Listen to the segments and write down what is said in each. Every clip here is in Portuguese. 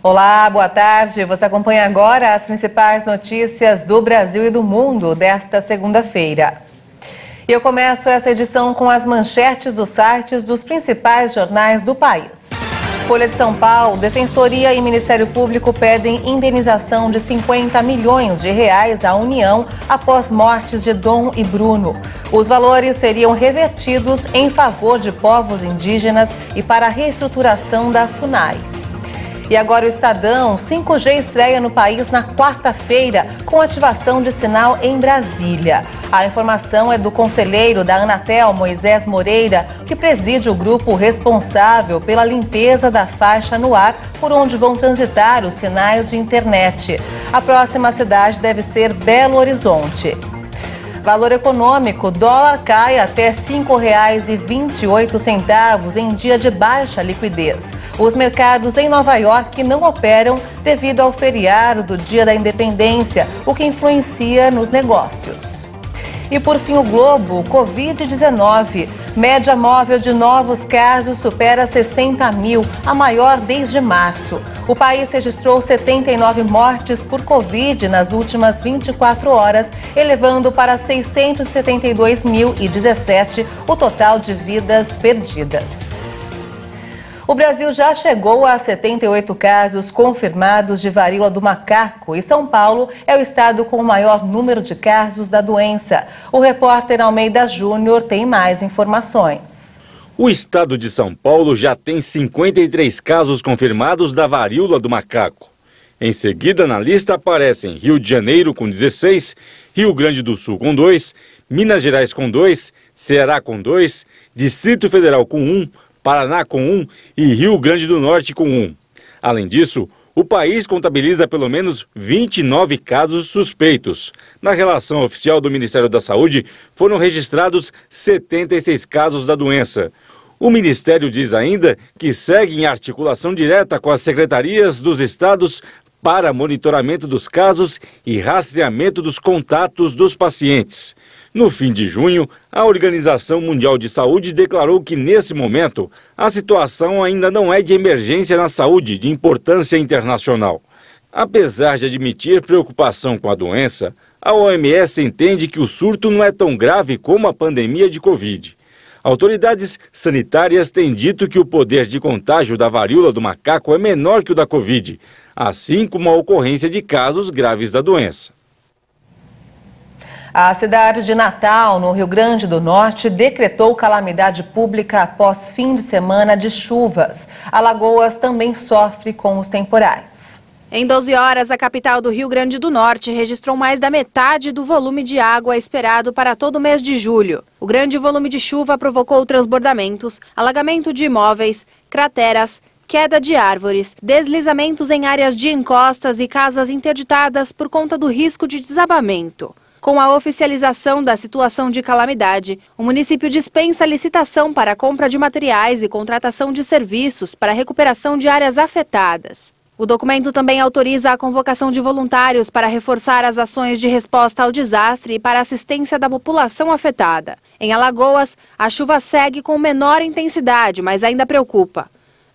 Olá, boa tarde. Você acompanha agora as principais notícias do Brasil e do mundo desta segunda-feira. E eu começo essa edição com as manchetes dos sites dos principais jornais do país. Folha de São Paulo, Defensoria e Ministério Público pedem indenização de 50 milhões de reais à União após mortes de Dom e Bruno. Os valores seriam revertidos em favor de povos indígenas e para a reestruturação da FUNAI. E agora o Estadão, 5G estreia no país na quarta-feira, com ativação de sinal em Brasília. A informação é do conselheiro da Anatel, Moisés Moreira, que preside o grupo responsável pela limpeza da faixa no ar, por onde vão transitar os sinais de internet. A próxima cidade deve ser Belo Horizonte. Valor econômico, dólar cai até R$ 5,28 em dia de baixa liquidez. Os mercados em Nova York não operam devido ao feriado do Dia da Independência, o que influencia nos negócios. E por fim o Globo, Covid-19. Média móvel de novos casos supera 60 mil, a maior desde março. O país registrou 79 mortes por Covid nas últimas 24 horas, elevando para 672.017 o total de vidas perdidas. O Brasil já chegou a 78 casos confirmados de varíola do macaco e São Paulo é o estado com o maior número de casos da doença. O repórter Almeida Júnior tem mais informações. O estado de São Paulo já tem 53 casos confirmados da varíola do macaco. Em seguida, na lista aparecem Rio de Janeiro com 16, Rio Grande do Sul com 2, Minas Gerais com 2, Ceará com 2, Distrito Federal com 1, Paraná com 1 e Rio Grande do Norte com 1. Além disso, o país contabiliza pelo menos 29 casos suspeitos. Na relação oficial do Ministério da Saúde, foram registrados 76 casos da doença. O Ministério diz ainda que segue em articulação direta com as secretarias dos estados para monitoramento dos casos e rastreamento dos contatos dos pacientes. No fim de junho, a Organização Mundial de Saúde declarou que, nesse momento, a situação ainda não é de emergência na saúde de importância internacional. Apesar de admitir preocupação com a doença, a OMS entende que o surto não é tão grave como a pandemia de Covid. Autoridades sanitárias têm dito que o poder de contágio da varíola do macaco é menor que o da Covid, assim como a ocorrência de casos graves da doença. A cidade de Natal, no Rio Grande do Norte, decretou calamidade pública após fim de semana de chuvas. Alagoas também sofre com os temporais. Em 12 horas, a capital do Rio Grande do Norte registrou mais da metade do volume de água esperado para todo o mês de julho. O grande volume de chuva provocou transbordamentos, alagamento de imóveis, crateras, queda de árvores, deslizamentos em áreas de encostas e casas interditadas por conta do risco de desabamento. Com a oficialização da situação de calamidade, o município dispensa a licitação para a compra de materiais e contratação de serviços para a recuperação de áreas afetadas. O documento também autoriza a convocação de voluntários para reforçar as ações de resposta ao desastre e para assistência da população afetada. Em Alagoas, a chuva segue com menor intensidade, mas ainda preocupa.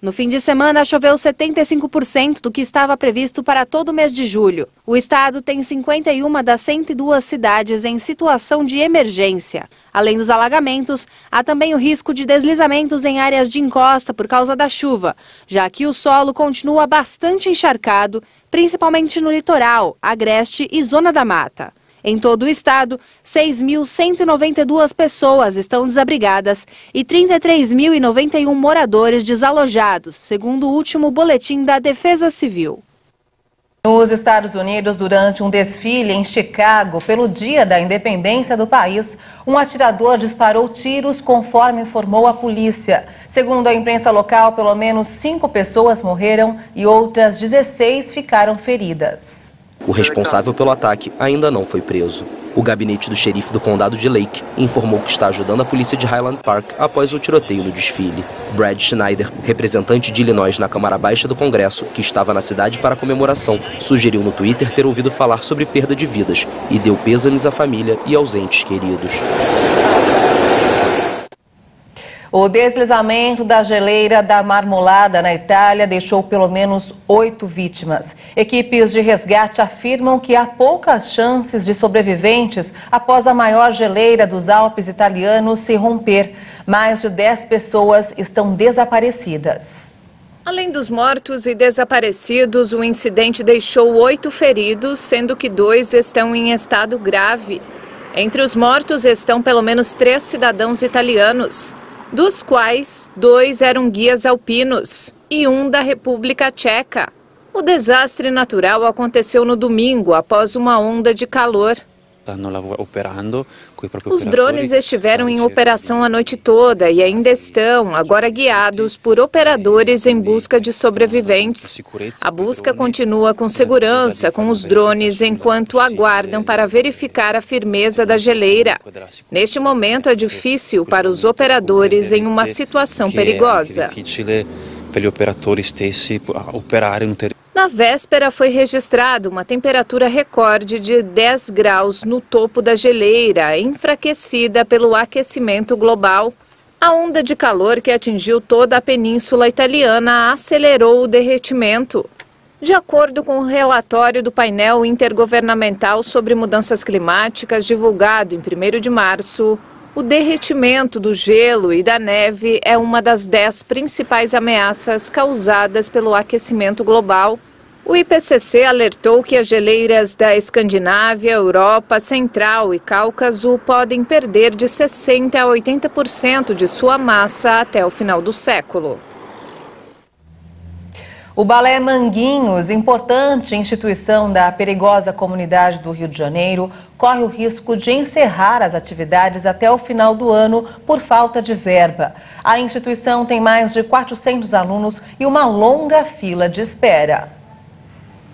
No fim de semana, choveu 75% do que estava previsto para todo o mês de julho. O estado tem 51 das 102 cidades em situação de emergência. Além dos alagamentos, há também o risco de deslizamentos em áreas de encosta por causa da chuva, já que o solo continua bastante encharcado, principalmente no litoral, agreste e zona da mata. Em todo o estado, 6.192 pessoas estão desabrigadas e 33.091 moradores desalojados, segundo o último boletim da Defesa Civil. Nos Estados Unidos, durante um desfile em Chicago, pelo Dia da Independência do país, um atirador disparou tiros, conforme informou a polícia. Segundo a imprensa local, pelo menos 5 pessoas morreram e outras 16 ficaram feridas. O responsável pelo ataque ainda não foi preso. O gabinete do xerife do condado de Lake informou que está ajudando a polícia de Highland Park após o tiroteio no desfile. Brad Schneider, representante de Illinois na Câmara Baixa do Congresso, que estava na cidade para a comemoração, sugeriu no Twitter ter ouvido falar sobre perda de vidas e deu pêsames à família e aos entes queridos. O deslizamento da geleira da Marmolada, na Itália, deixou pelo menos 8 vítimas. Equipes de resgate afirmam que há poucas chances de sobreviventes após a maior geleira dos Alpes italianos se romper. Mais de 10 pessoas estão desaparecidas. Além dos mortos e desaparecidos, o incidente deixou 8 feridos, sendo que 2 estão em estado grave. Entre os mortos estão pelo menos 3 cidadãos italianos, dos quais 2 eram guias alpinos e 1 da República Tcheca. O desastre natural aconteceu no domingo, após uma onda de calor. Os drones estiveram em operação a noite toda e ainda estão, agora guiados por operadores em busca de sobreviventes. A busca continua com segurança com os drones enquanto aguardam para verificar a firmeza da geleira. Neste momento é difícil para os operadores em uma situação perigosa. Na véspera foi registrada uma temperatura recorde de 10 graus no topo da geleira, enfraquecida pelo aquecimento global. A onda de calor que atingiu toda a península italiana acelerou o derretimento. De acordo com o relatório do painel intergovernamental sobre mudanças climáticas divulgado em 1º de março, o derretimento do gelo e da neve é uma das 10 principais ameaças causadas pelo aquecimento global. O IPCC alertou que as geleiras da Escandinávia, Europa Central e Cáucaso podem perder de 60% a 80% de sua massa até o final do século. O Balé Manguinhos, importante instituição da perigosa comunidade do Rio de Janeiro, corre o risco de encerrar as atividades até o final do ano por falta de verba. A instituição tem mais de 400 alunos e uma longa fila de espera.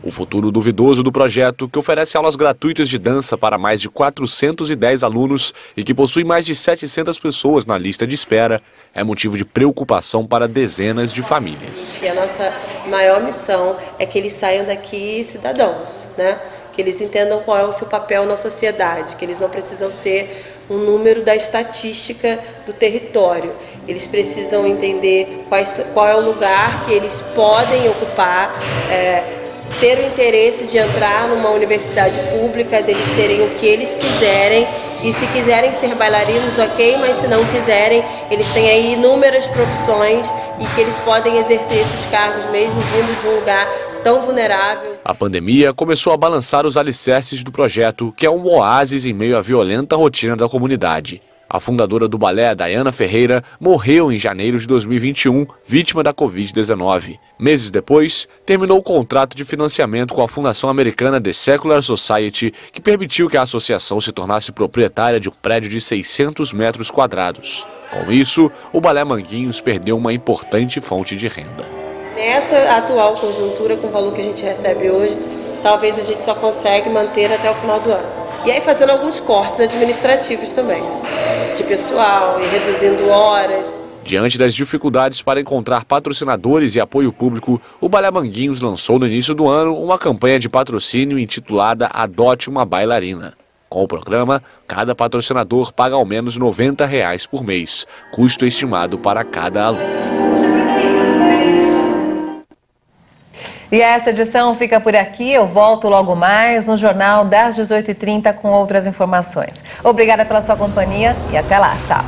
O futuro duvidoso do projeto, que oferece aulas gratuitas de dança para mais de 410 alunos e que possui mais de 700 pessoas na lista de espera, é motivo de preocupação para dezenas de famílias. E a nossa maior missão é que eles saiam daqui cidadãos, né? Que eles entendam qual é o seu papel na sociedade, que eles não precisam ser um número da estatística do território. Eles precisam entender qual é o lugar que eles podem ocupar, ter o interesse de entrar numa universidade pública, deles terem o que eles quiserem, e se quiserem ser bailarinos, ok, mas se não quiserem, eles têm aí inúmeras profissões e que eles podem exercer esses cargos mesmo vindo de um lugar tão vulnerável. A pandemia começou a balançar os alicerces do projeto, que é um oásis em meio à violenta rotina da comunidade. A fundadora do balé, Dayana Ferreira, morreu em janeiro de 2021, vítima da Covid-19. Meses depois, terminou o contrato de financiamento com a Fundação Americana The Secular Society, que permitiu que a associação se tornasse proprietária de um prédio de 600 metros quadrados. Com isso, o Balé Manguinhos perdeu uma importante fonte de renda. Nessa atual conjuntura, com o valor que a gente recebe hoje, talvez a gente só consegue manter até o final do ano. E aí fazendo alguns cortes administrativos também, de pessoal e reduzindo horas. Diante das dificuldades para encontrar patrocinadores e apoio público, o Balé Manguinhos lançou no início do ano uma campanha de patrocínio intitulada Adote uma Bailarina. Com o programa, cada patrocinador paga ao menos R$ 90 por mês, custo estimado para cada aluno. E essa edição fica por aqui. Eu volto logo mais no Jornal das 18h30 com outras informações. Obrigada pela sua companhia e até lá. Tchau.